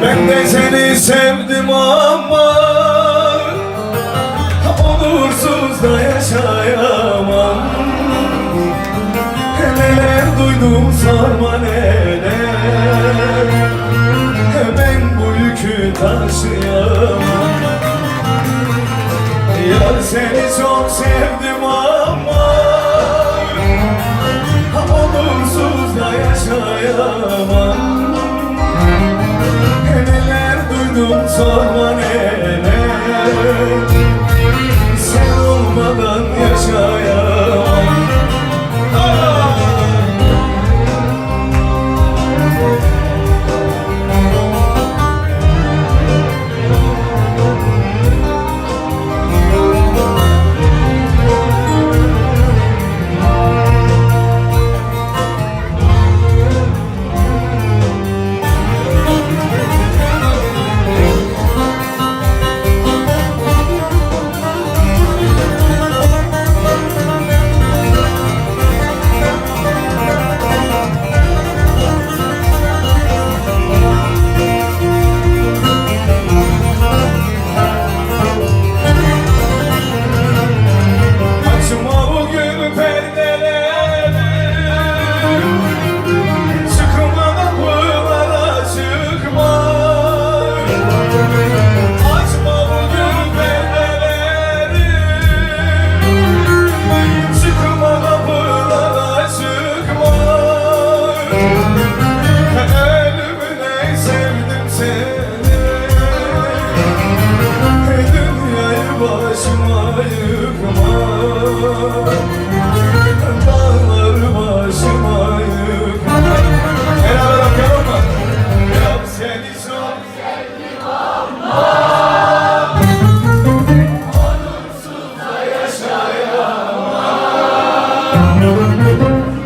Ben de seni sevdim ama onursuz da yaşayamam. Neler duydum sorma neler, ben bu yükü taşıyamam. Yar seni çok sevdim ama onursuz da yaşayamam. Neler duydum sorma neler, sen olmadan yaşayamam. Dağları başıma yıkma. Beraber okuyalım mı? Ya seni çok sevdim ama onursuz da yaşayamam.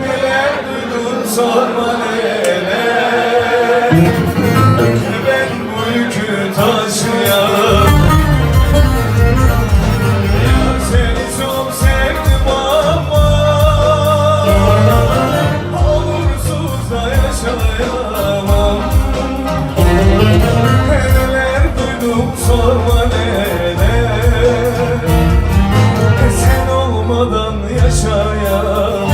Neler duydun sorma neler, ben bu yükü taşıyamam. Neler duydum sorma neler, sen olmadan yaşayamam.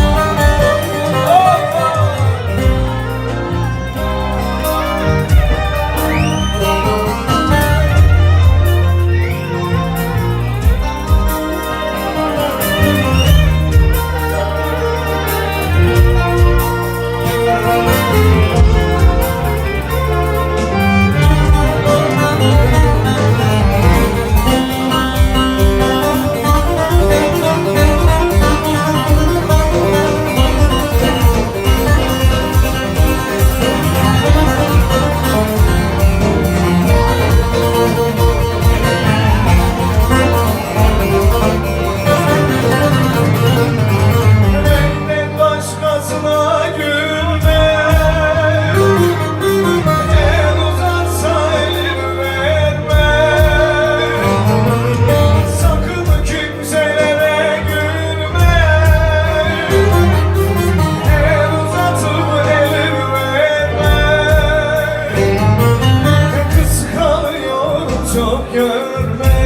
Çok görme,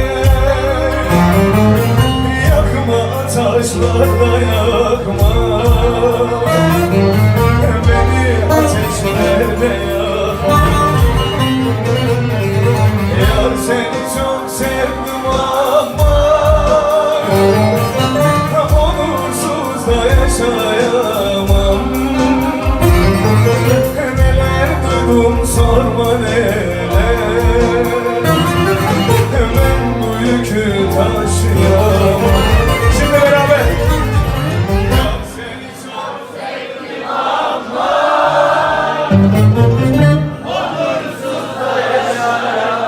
yakma taşlarla yakma, beni ateşlerle yakma. Yar seni çok sevdim ama onursuz da yaşayamam. Neler duydum sorma neler, ben bu yükü taşıyamam. Şimdi beraber. Ya seni çok sevdim ama onursuz da yaşayamam.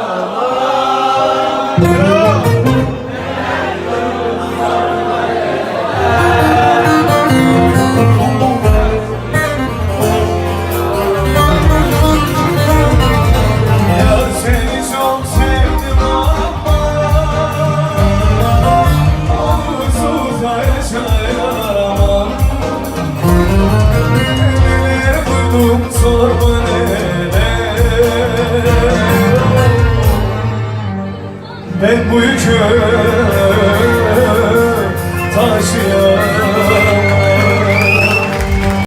Ya seni çok sevdim ama Ben bu yükü taşıyamam.